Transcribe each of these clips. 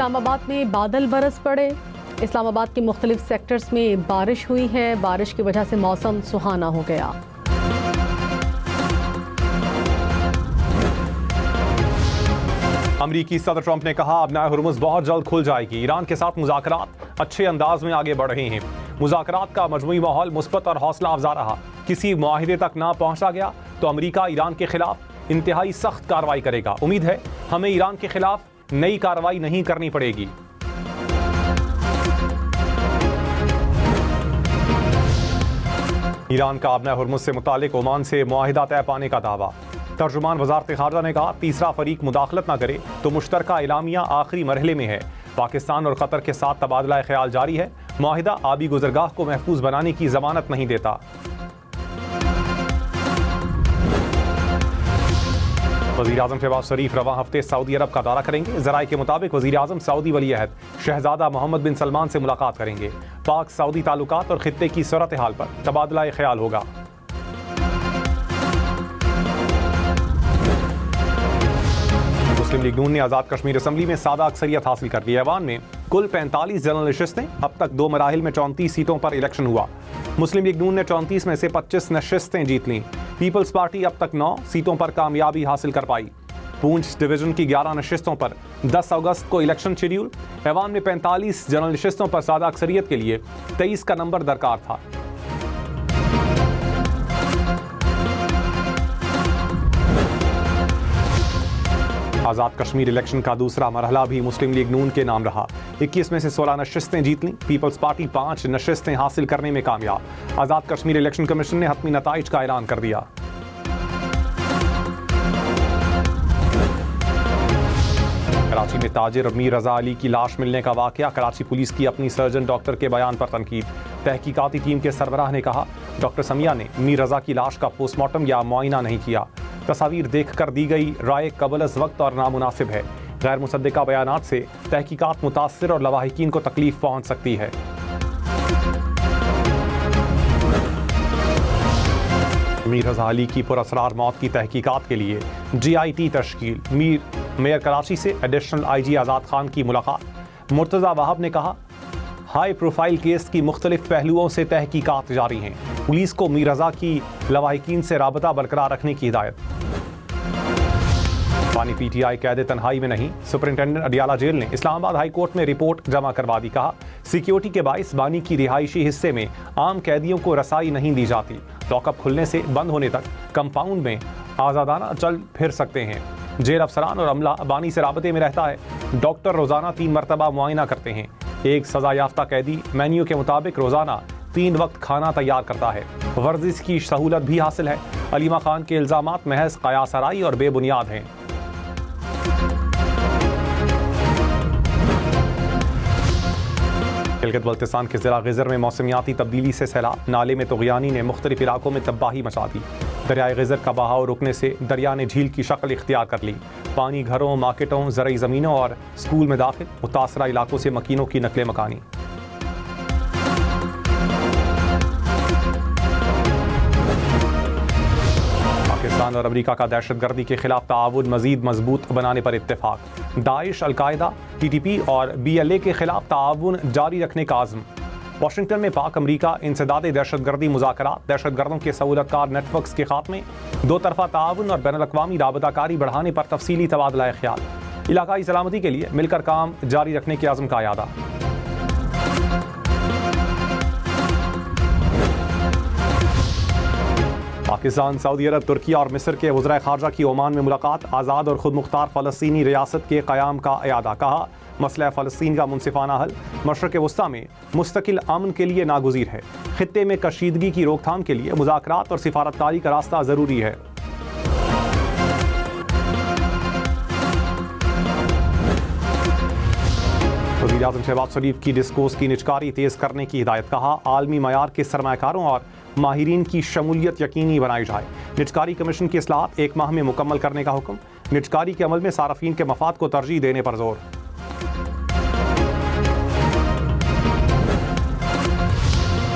इस्लामाबाद में बादल बरस पड़े। इस्लामाबाद के मुख्तलिफ सेक्टर्स में बारिश हुई है। बारिश की वजह से मौसम सुहाना हो गया। अमरीकी सदर ट्रंप ने कहा अब नाए हुर्मुज़ बहुत जल्द खुल जाएगी। ईरान के साथ मुज़ाकरात अच्छे अंदाज में आगे बढ़ रहे हैं। मुज़ाकरात का मजमूई माहौल मुस्बत और हौसला अफजा रहा। किसी मुआहिदे तक ना पहुंचा गया तो अमरीका ईरान के खिलाफ इंतहाई सख्त कार्रवाई करेगा। उम्मीद है हमें ईरान के खिलाफ नई कार्रवाई नहीं करनी पड़ेगी। ईरान का अब नाए हुर्मुज़ से मुतालिक ओमान से मुआहिदा तय पाने का दावा। तर्जुमान वज़ारत ख़ारजा ने कहा तीसरा फरीक मुदाखलत न करे तो मुश्तरका एलामिया आखिरी मरहले में है। पाकिस्तान और कतर के साथ तबादला ख्याल जारी है। मुआहिदा आबी गुज़रगाह को महफूज बनाने की ज़मानत नहीं देता। वज़ीर आज़म शहबाज शरीफ रवां हफ्ते सऊदी अरब का दौरा करेंगे। ज़राए के मुताबिक वज़ीर आज़म सऊदी वली अहद शहजादा मोहम्मद बिन सलमान से मुलाकात करेंगे। पाक सऊदी ताल्लुकात और खित्ते की सूरत हाल पर तबादला ख्याल होगा। मुस्लिम लीग नून ने आज़ाद कश्मीर असम्बली में सादा अक्सरियत हासिल कर ली। ऐवान में कुल 45 जनरल नशिस्तें। अब तक 2 मराहिल में 34 सीटों पर इलेक्शन हुआ। मुस्लिम लीग नून ने 34 में से 25 नशिस्तें जीत लीं। पीपल्स पार्टी अब तक 9 सीटों पर कामयाबी हासिल कर पाई। पूंछ डिवीजन की 11 नशिस्तों पर 10 अगस्त को इलेक्शन शेड्यूल। ऐवान में 45 जनरल नशिस्तों पर सादा अक्सरियत के लिए 23 का नंबर दरकार था। आज़ाद कश्मीर इलेक्शन का दूसरा मरहला भी मुस्लिम लीग नून के नाम रहा। 21 में से 16 नशिस्तें जीत लीं। पीपल्स पार्टी 5 नशिस्तें हासिल करने में कामयाब। आज़ाद कश्मीर इलेक्शन कमीशन ने हतमी नताइज का ऐलान कर दिया। कराची में ताजिर मीर रजा अली की लाश मिलने का वाकया। कराची पुलिस की अपनी सर्जन डॉक्टर के बयान पर तनकीद। तहकीकाती टीम के सरबराह ने कहा डॉक्टर समिया ने मीर रजा की लाश का पोस्टमार्टम या मुआयना नहीं किया। तस्वीर देखकर दी गई राय कबल वक्त और नामुनासिब है। गैर मुसद्दिका बयानात से तहकीकात मुतासिर और लवाहिकीन को तकलीफ पहुंच सकती है। मीर रजा अली की पुरअसरार मौत की तहकीकात के लिए GIT तश्कील। मेयर कराची से एडिशनल IG आज़ाद खान की मुलाकात। मुर्तज़ा वहाब ने कहा हाई प्रोफाइल केस की मुख्तलिफ पहलुओं से तहकीकात जारी हैं। पुलिस को मीर रजा की लवाहिकीन से राबता बरकरार रखने की हिदायत। पानी PTI कैद तन्हाई में नहीं। सुपरिंटेंडेंट अडियाला जेल ने इस्लामाबाद हाई कोर्ट में रिपोर्ट जमा करवा दी। कहा सिक्योरिटी के बाइस बानी की रिहायशी हिस्से में आम कैदियों को रसाई नहीं दी जाती। लॉकअप खुलने से बंद होने तक कंपाउंड में आज़ादाना चल फिर सकते हैं। जेल अफसरान और अमला बानी से राबते में रहता है। डॉक्टर रोज़ाना 3 मरतबा मुआयना करते हैं। एक सजा याफ्ता कैदी मेन्यू के मुताबिक रोज़ाना 3 वक्त खाना तैयार करता है। वर्जिश की सहूलत भी हासिल है। अलीमा खान के इल्ज़ामात महज क़यासराई और बेबुनियाद हैं। गिलगित बल्तिस्तान के ज़िला गिज़र में मौसमियाती तब्दीली से सैलाब। नाले में तुग़यानी ने मुख्तलिफ इलाकों में तबाही मचा दी। दरियाए गिज़र का बहाव रुकने से दरिया ने झील की शक्ल इख्तियार कर ली। पानी घरों, मार्केटों, ज़रई ज़मीनों और स्कूल में दाखिल। मुतासरा इलाकों से मकीनों की नकले मकानी। पाकिस्तान और अमेरिका का दहशतगर्दी के खिलाफ ताआवुन मज़ीद मजबूत बनाने पर इत्तेफाक। दाइश, अलकायदा, TTP और BLA के खिलाफ ताआवुन जारी रखने का आज़म। वाशिंगटन में पाक अमेरिका इंसदाद दहशतगर्दी मुज़ाकरात। दहशतगर्दों के सहूलतकार नेटवर्क्स के खात्मे, 2 तरफ़ा ताआवुन और बैनुल-अक़वामी राबताकारी बढ़ाने पर तफसीली तबादला ख्याल। इलाकाई सलामती के लिए मिलकर काम जारी रखने के आज़म का यादा। पाकिस्तान, सऊदी अरब, तुर्की और मिस्र के वज़राए ख़ारजा की ओमान में मुलाकात। आज़ाद और खुद मुख्तार फ़लस्तीनी रियासत के क़याम का इयादा। कहा मसला फ़लस्तीन का मुनसिफ़ाना हल मशरक़ वस्ता में मुस्तकिल अमन के लिए नागुज़ीर है। ख़ित्ते में कशीदगी की रोकथाम के लिए मुज़ाकरात और सिफारतकारी का रास्ता ज़रूरी है। वज़ीर आज़म शहबाज शरीफ की डिस्कोर्स की निचकारी तेज़ करने की हिदायत। कहा आलमी मयार के सरमाकारों और माहिरीन की शमूलियत यकीनी बनाई जाए। निचकारी कमीशन की इस्लाहत 1 माह में मुकम्मल करने का हुक्म। निचकारी के अमल में सारफीन के मफाद को तरजीह देने पर जोर।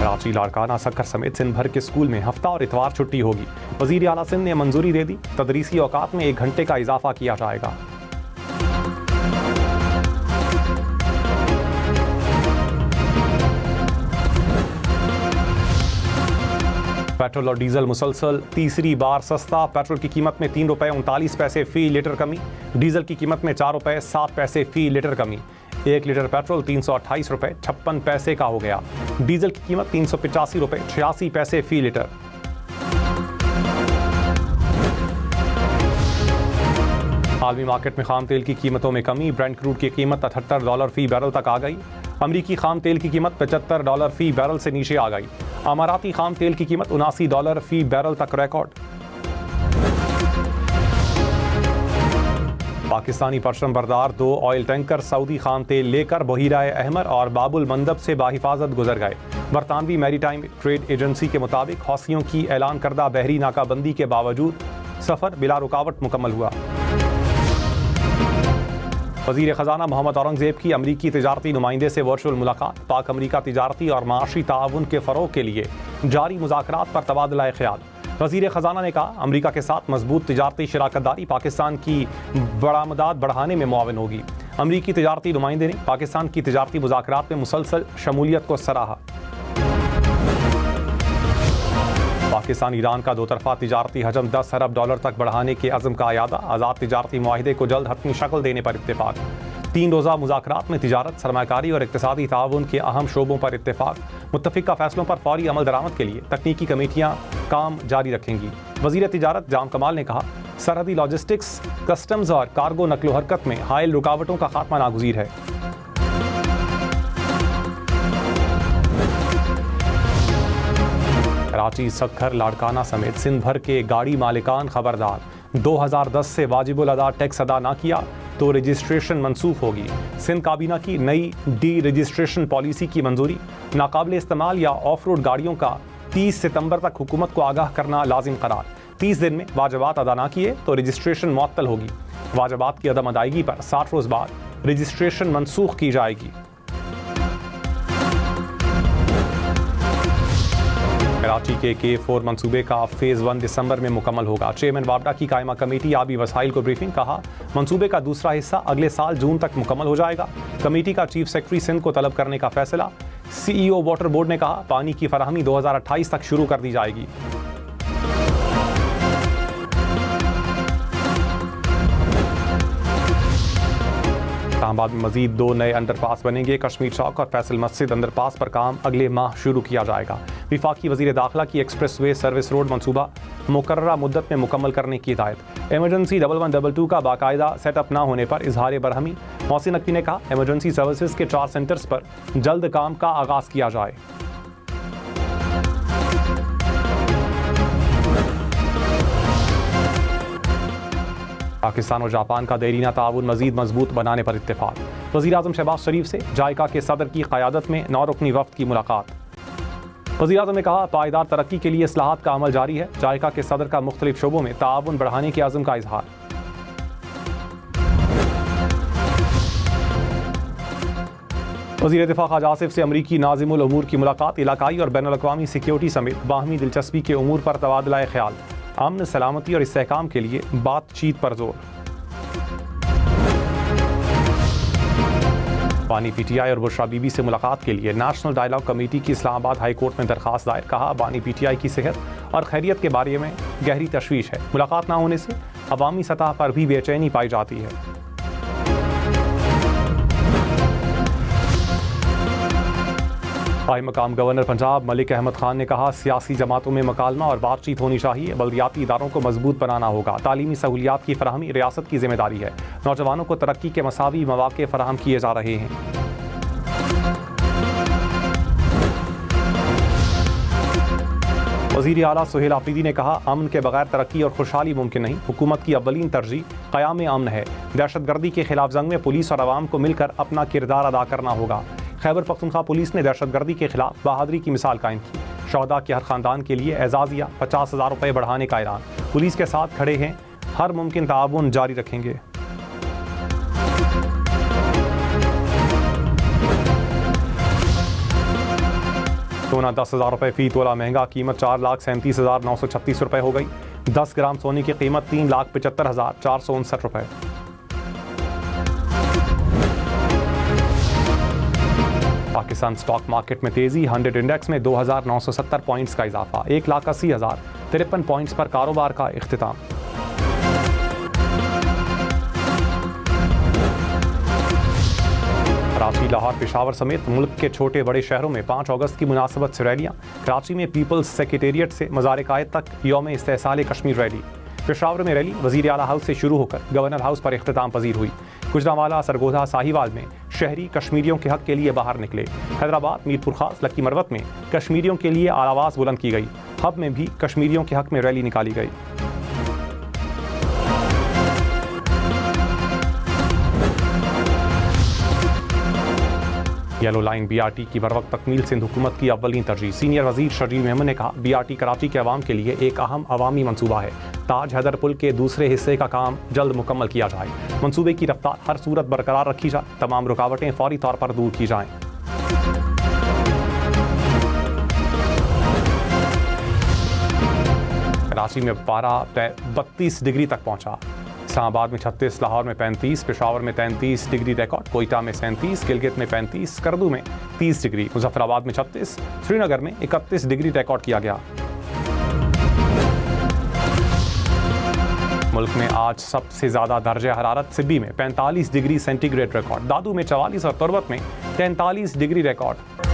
कराची, लाड़काना, सक्कर समेत सिंध भर के स्कूल में हफ्ता और इतवार छुट्टी होगी। वज़ीर आला सिंध ने मंजूरी दे दी। तदरीसी औकात में 1 घंटे का इजाफा किया जाएगा। पेट्रोल और डीजल मुसलसल तीसरी बार सस्ता। पेट्रोल की कीमत में 3 रुपये 39 पैसे फी लीटर कमी, डीजल की कीमत में 4 रुपये 7 पैसे फी लीटर कमी। 1 लीटर पेट्रोल 328 रुपये 56 पैसे का हो गया। डीजल की कीमत 385 रुपये 86 पैसे फी लीटर। आलमी मार्केट में खाम तेल की कीमतों में कमी। ब्रेंट क्रूड की कीमत $78 फी बैरल तक आ गई। अमरीकी खाम तेल की कीमत $75 फी बैरल से नीचे आ गई। अमाराती खाम तेल की कीमत $79 फी बैरल तक रिकॉर्ड। पाकिस्तानी परचम बरदार 2 ऑयल टैंकर सऊदी खाम तेल लेकर बहीराए अहमर और बाबुल मंदब से बाहिफाजत गुजर गए। बरतानवी मैरीटाइम ट्रेड एजेंसी के मुताबिक हौसियों की ऐलान करदा बहरी नाकाबंदी के बावजूद सफर बिला रुकावट मुकम्मल हुआ। वज़ीर ख़जाना मोहम्मद औरंगज़ेब की अमरीकी तिजारती नुमाइंदे से वर्चुअल मुलाकात। पाक अमरीका तिजारती और माशी ताउन के फ़रोग़ के लिए जारी मुज़ाकरात पर तबादला ख्याल। वज़ीर ख़जाना ने कहा, अमरीका के साथ मजबूत तिजारती शराकतदारी पाकिस्तान की बरामदात बढ़ाने में मुआविन होगी। अमरीकी तिजारती नुमाइंदे ने पाकिस्तान की तिजारती मुज़ाकरात में मुसलसल शमूलियत को सराहा। पाकिस्तान ईरान का 2 तरफ़ा तिजारती हजम $10 अरब तक बढ़ाने के अज़्म का अयादा। आज़ाद तिजारती मुआहिदे को जल्द हतमी शक्ल देने पर इत्तेफाक। 3 रोज़ा मुज़ाकरात में तिजारत, सरमायाकारी और इक़्तिसादी ताउन के अहम शोबों पर इत्तेफाक। मुत्तफ़िक़ा फ़ैसलों पर फ़ौरी अमल दरामद के लिए तकनीकी कमेटियाँ काम जारी रखेंगी। वज़ीर तिजारत जाम कमाल ने कहा, सरहदी लॉजिस्टिक्स, कस्टम्स और कार्गो नकलो हरकत में हायल रुकावटों का खात्मा नागुज़ीर है। कराची, सक्खर, लाड़काना समेत सिंध भर के गाड़ी मालिकान खबरदार। 2010 से वाजिबुल अदा टैक्स अदा ना किया तो रजिस्ट्रेशन मनसूख होगी। सिंध काबीना की नई डी रजिस्ट्रेशन पॉलिसी की मंजूरी। नाकाबिल इस्तेमाल या ऑफ रोड गाड़ियों का 30 सितंबर तक हुकूमत को आगाह करना लाजिम करार। 30 दिन में वाजबात अदा ना किए तो रजिस्ट्रेशन मुअत्तल होगी। वाजबात की अदम अदायगी पर 60 रोज़ बाद रजिस्ट्रेशन मनसूख की जाएगी। कराची के K4 मंसूबे का फेज़ 1 दिसंबर में मुकम्मल होगा। चेयरमैन वापडा की कायमा कमेटी आबी वसाइल को ब्रीफिंग। कहा, मंसूबे का दूसरा हिस्सा अगले साल जून तक मुकम्मल हो जाएगा। कमेटी का चीफ सेक्रेटरी सिंध को तलब करने का फैसला। CEO वाटर बोर्ड ने कहा, पानी की फराहमी 2028 तक शुरू कर दी जाएगी। इस्लामाबाद में मजीद 2 नए अंडरपास बनेंगे। कश्मीर चौक और फैसल मस्जिद अंडरपास पर काम अगले माह शुरू किया जाएगा। विफाकी वज़ीर दाखिला की एक्सप्रेस वे सर्विस रोड मंसूबा मुकर्ररा मुद्दत में मुकम्मल करने की हिदायत। एमरजेंसी 1122 का बाकायदा सेटअप ना होने पर इजहार बरहमी। मोहसिन नकवी ने कहा, एमरजेंसी सर्विसेज के 4 सेंटर्स पर जल्द काम का आगाज़ किया जाए। पाकिस्तान और जापान का देरीना ताउन मजीद मजबूत बनाने पर इत्तेफाक। वज़ीर आज़म शहबाज शरीफ से जायका के सदर की क़यादत में 9 रुकनी वफ़द की मुलाकात। वज़ीर आज़म ने कहा, पायदार तरक्की के लिए इस्लाहात का अमल जारी है। जायका के सदर का मुख्तलिफ शोबों में ताउन बढ़ाने के अज़्म का इजहार। वज़ीर दिफ़ा ख़ाजा आसिफ से अमरीकी नाज़िमुल उमूर की मुलाकात। इलाकाई और बैनुल अक़वामी सिक्योरिटी समेत बाहमी दिलचस्पी के उमूर पर तबादला ख्याल। अमन, सलामती और इस्तेहकाम के लिए बातचीत पर जोर। बानी PTI और बुशरा बीबी से मुलाकात के लिए नेशनल डायलॉग कमेटी की इस्लामाबाद हाई कोर्ट में दरखास्त दायर। कहा, बानी PTI की सेहत और खैरियत के बारे में गहरी तशवीश है। मुलाकात ना होने से अवामी सतह पर भी बेचैनी पाई जाती है। कायम मकाम गवर्नर पंजाब मलिक अहमद खान ने कहा, सियासी जमातों में मकालमा और बातचीत होनी चाहिए। बल्दियाती इदारों को मजबूत बनाना होगा। तालीमी सहूलियात की फराहमी रियासत की जिम्मेदारी है। नौजवानों को तरक्की के मसावी मौके फराहम किए जा रहे हैं। वज़ीर आला सुहेल आफरीदी ने कहा, अमन के बगैर तरक्की और खुशहाली मुमकिन नहीं। हुकूमत की अव्वलीन तरजीह क़याम अमन है। दहशतगर्दी के खिलाफ जंग में पुलिस और अवाम को मिलकर अपना किरदार अदा करना होगा। खैबर पख्तूनख्वा पुलिस ने दहशतगर्दी के खिलाफ बहादुरी की मिसाल कायम की। शहदा के हर खानदान के लिए एजाज़िया 50,000 रुपये बढ़ाने का ऐलान। पुलिस के साथ खड़े हैं, हर मुमकिन ताउन जारी रखेंगे। सोना 10,000 रुपये फ़ी तोला महंगा। कीमत 4,37,936 रुपये हो गई। 10 ग्राम सोने की कीमत 3,75,459 रुपये। पाकिस्तान स्टॉक मार्केट में तेजी, 100 इंडेक्स में 2,970 पॉइंट्स का इजाफा, 1,80,053 पॉइंट्स पर कारोबार का इख्तिताम। कराची, लाहौर, पेशावर समेत मुल्क के छोटे बड़े शहरों में 5 अगस्त की मुनासबत से रैलियां। कराची में पीपल्स सेक्रेटेरिएट से मज़ार-ए-कायद तक यौम इस्तेहसाल कश्मीर रैली। पेशावर में रैली वज़ीर आला हाउस से शुरू होकर गवर्नर हाउस पर इख्तिताम पजीर हुई। गुजरांवाला, सरगोधा, साहिवाल में शहरी कश्मीरियों के हक के लिए बाहर निकले। हैदराबाद, मीरपुर खास, लक्की मरवत में कश्मीरियों के लिए आवाज़ बुलंद की गई। हब में भी कश्मीरियों के हक में रैली निकाली गई। येलो लाइन BRT की बरवक्त तकमील सिंध हुकूमत की अव्वलीन तरजीह। सीनियर वजीर शर्जील मेमन ने कहा, BRT कराची के अवाम के लिए एक अहम अवामी मंसूबा है। ताज हैदर पुल के दूसरे हिस्से का काम जल्द मुकम्मल किया जाए। मंसूबे की रफ्तार हर सूरत बरकरार रखी जाए। तमाम रुकावटें फौरी तौर पर दूर की जाएं। कराची में पारा 32 डिग्री तक पहुंचा। इस्लामाबाद में 36, लाहौर में 35, पेशावर में 33 डिग्री रिकॉर्ड, कोयटा में 37, गिलगित में 35, करदू में 30 डिग्री, मुजफ्फराबाद में 36, श्रीनगर में 31 डिग्री रिकॉर्ड किया गया। मुल्क में आज सबसे ज़्यादा दर्जा हरारत सिब्बी में 45 डिग्री सेंटीग्रेड रिकॉर्ड, दादू में 44 और तुर्बत में 43 डिग्री रिकॉर्ड।